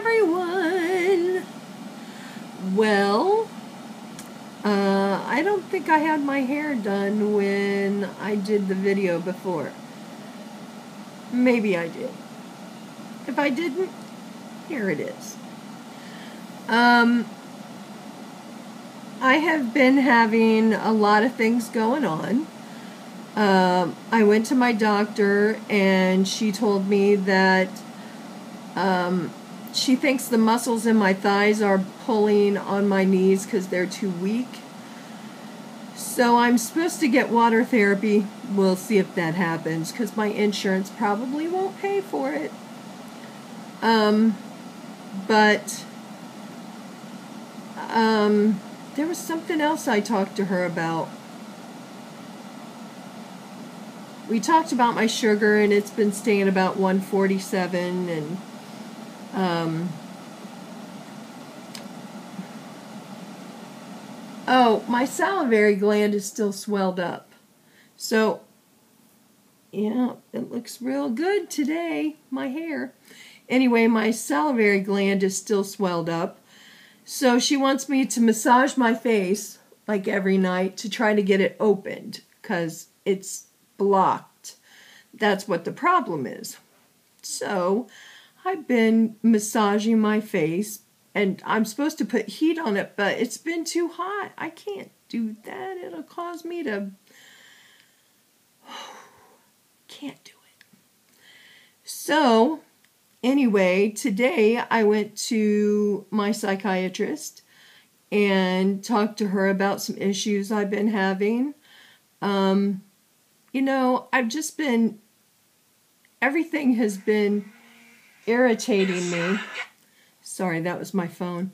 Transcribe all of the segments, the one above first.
everyone. Well, I don't think I had my hair done when I did the video before. Maybe I did. If I didn't, here it is. I have been having a lot of things going on. I went to my doctor and she told me that she thinks the muscles in my thighs are pulling on my knees because they're too weak. So I'm supposed to get water therapy. We'll see if that happens because my insurance probably won't pay for it. There was something else I talked to her about. We talked about my sugar, and it's been staying about 147, and oh, my salivary gland is still swelled up. So, yeah, it looks real good today, my hair. Anyway, my salivary gland is still swelled up. So she wants me to massage my face, like every night, to try to get it opened, because it's blocked. That's what the problem is. So I've been massaging my face, and I'm supposed to put heat on it, but it's been too hot. I can't do that. It'll cause me to... Can't do it. So anyway, today I went to my psychiatrist and talked to her about some issues I've been having. You know, everything has been irritating me. Sorry, that was my phone.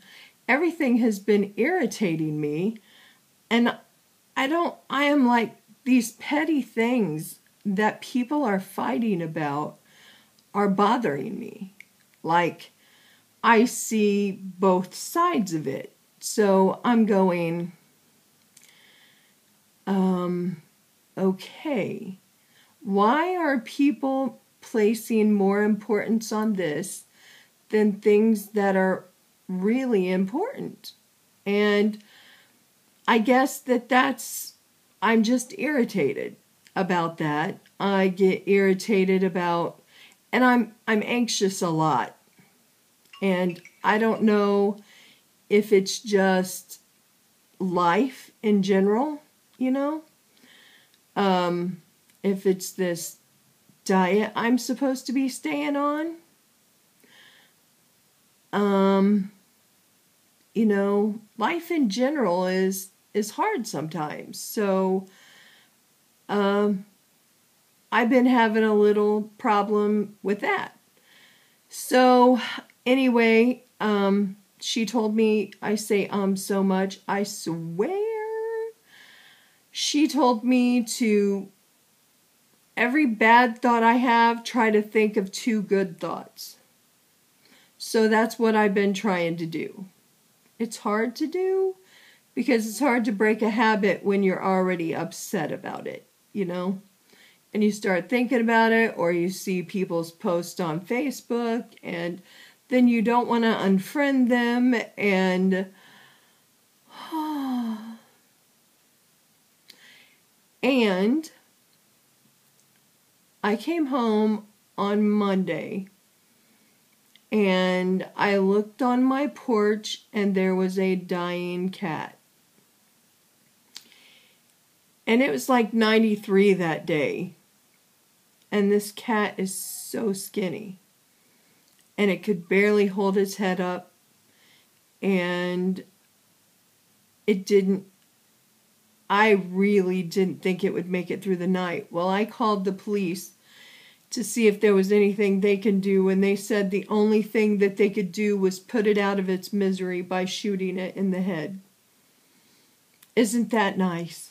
Everything has been irritating me, and I am like, these petty things that people are fighting about are bothering me. Like, I see both sides of it. So I'm going, okay, why are people placing more importance on this than things that are really important? And I guess I'm just irritated about that. I get irritated about, and I'm anxious a lot. And I don't know if it's just life in general, you know? If it's this diet I'm supposed to be staying on. You know, life in general is hard sometimes. So, I've been having a little problem with that. So, anyway, she told me, I say so much, I swear. She told me to, every bad thought I have, try to think of 2 good thoughts. So that's what I've been trying to do. It's hard to do because it's hard to break a habit when you're already upset about it, you know? And you start thinking about it, or you see people's posts on Facebook, and then you don't want to unfriend them, and I came home on Monday, and I looked on my porch, and there was a dying cat. And it was like 93 that day. And this cat is so skinny. And it could barely hold its head up. And I really didn't think it would make it through the night. Well, I called the police to see if there was anything they can do. And they said the only thing that they could do was put it out of its misery by shooting it in the head. Isn't that nice?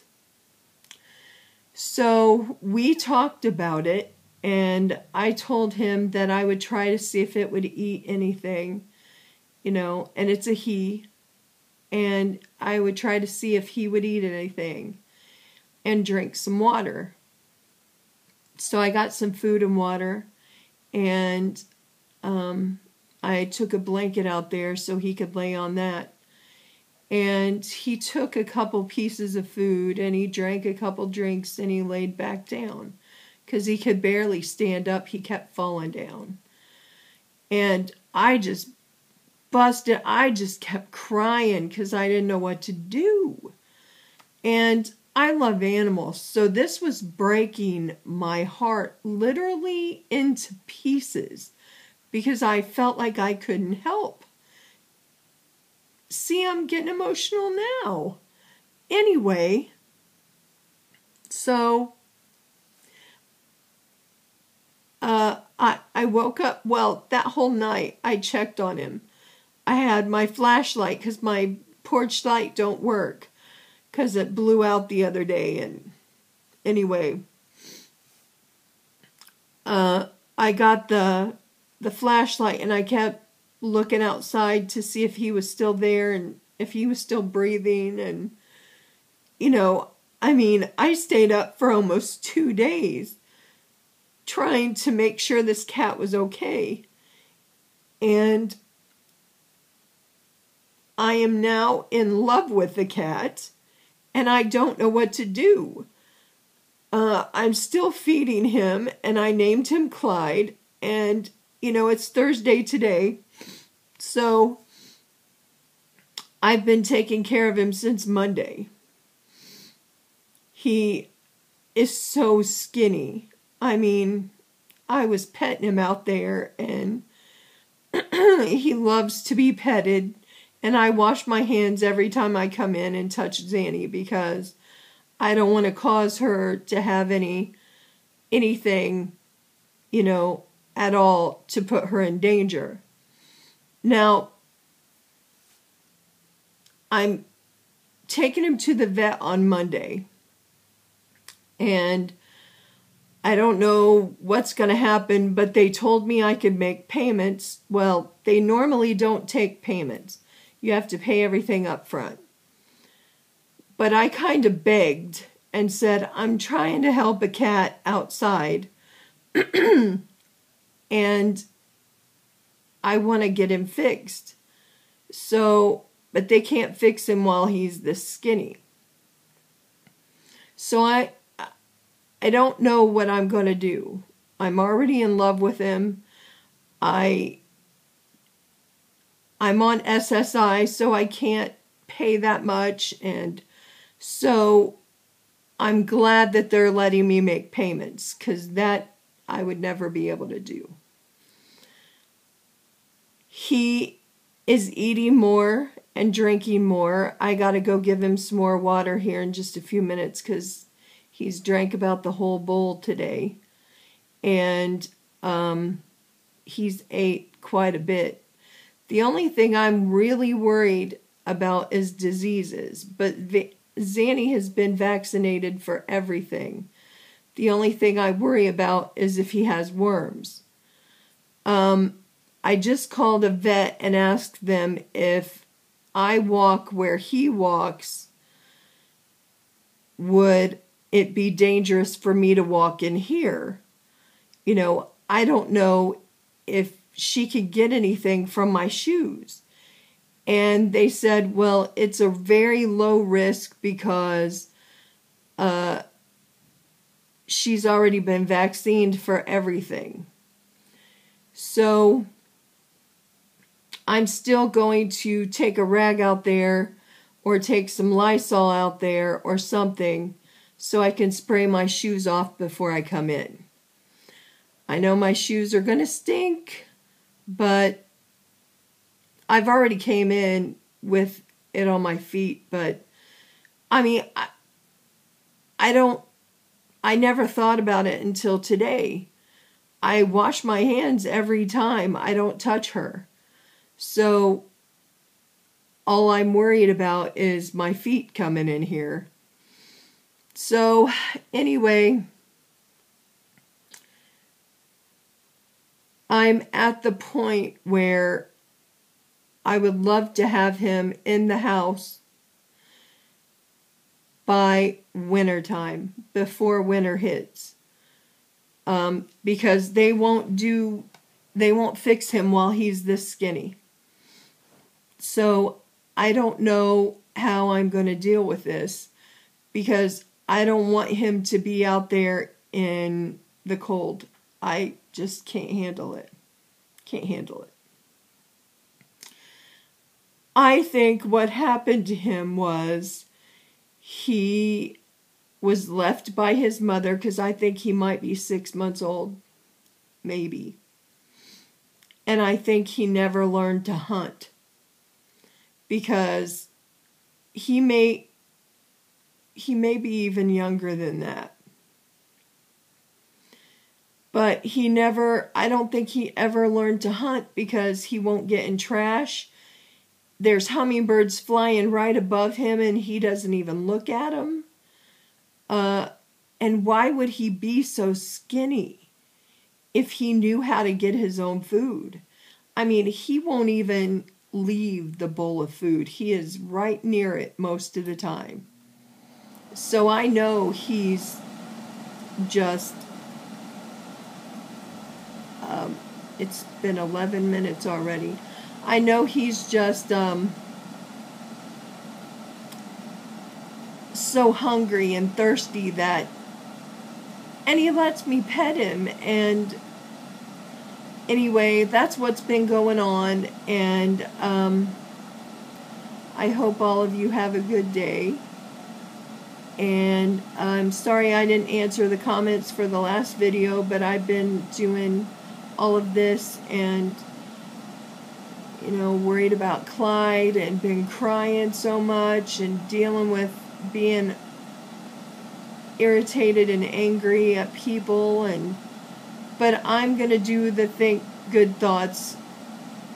So we talked about it, and I told him that I would try to see if it would eat anything, you know, and it's a he, and I would try to see if he would eat anything and drink some water. So I got some food and water, and I took a blanket out there so he could lay on that. And he took a couple pieces of food and he drank a couple drinks and he laid back down because he could barely stand up. He kept falling down. And I just busted. I just kept crying because I didn't know what to do. And I love animals. So this was breaking my heart literally into pieces because I felt like I couldn't help. See, I'm getting emotional now. Anyway, so I woke up, well, that whole night I checked on him. I had my flashlight because my porch light don't work because it blew out the other day. And anyway, I got the flashlight and I kept looking outside to see if he was still there and if he was still breathing. And, you know, I mean, I stayed up for almost 2 days trying to make sure this cat was okay. And I am now in love with the cat and I don't know what to do. I'm still feeding him and I named him Clyde. And, you know, it's Thursday today. So I've been taking care of him since Monday. He is so skinny. I mean, I was petting him out there and he loves to be petted. And I wash my hands every time I come in and touch Zanny because I don't want to cause her to have anything, you know, at all to put her in danger. Now, I'm taking him to the vet on Monday. And I don't know what's going to happen, but they told me I could make payments. Well, they normally don't take payments. You have to pay everything up front. But I kind of begged and said, I'm trying to help a cat outside. And I want to get him fixed. So, but they can't fix him while he's this skinny. So I don't know what I'm going to do. I'm already in love with him. I'm on SSI, so I can't pay that much. And so I'm glad that they're letting me make payments because that I would never be able to do. He is eating more and drinking more. I got to go give him some more water here in just a few minutes because he's drank about the whole bowl today. And he's ate quite a bit. The only thing I'm really worried about is diseases. But Zanny has been vaccinated for everything. The only thing I worry about is if he has worms. I just called a vet and asked them if I walk where he walks, would it be dangerous for me to walk in here? You know, I don't know if she could get anything from my shoes. And they said, well, it's a very low risk because she's already been vaccinated for everything. So I'm still going to take a rag out there or take some Lysol out there or something so I can spray my shoes off before I come in. I know my shoes are going to stink, but I've already came in with it on my feet. But I mean, I never thought about it until today. I wash my hands every time. I don't touch her. So all I'm worried about is my feet coming in here. So anyway, I'm at the point where I would love to have him in the house by winter time, before winter hits. Because they won't do they won't fix him while he's this skinny. So I don't know how I'm going to deal with this, because I don't want him to be out there in the cold. I just can't handle it. Can't handle it. I think what happened to him was he was left by his mother, because I think he might be 6 months old, maybe. And I think he never learned to hunt, because he may be even younger than that. But I don't think he ever learned to hunt, because he won't get in trash. There's hummingbirds flying right above him and he doesn't even look at them. And why would he be so skinny if he knew how to get his own food? I mean, he won't even leave the bowl of food. He is right near it most of the time. So I know he's just, it's been 11 minutes already. I know he's just so hungry and thirsty and he lets me pet him. And anyway, that's what's been going on, and I hope all of you have a good day. And I'm sorry I didn't answer the comments for the last video, but I've been doing all of this and, you know, worried about Clyde and been crying so much and dealing with being irritated and angry at people. But I'm going to do the think good thoughts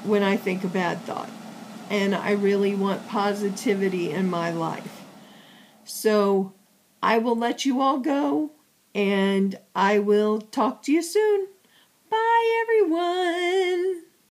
when I think a bad thought. And I really want positivity in my life. So I will let you all go, and I will talk to you soon. Bye, everyone.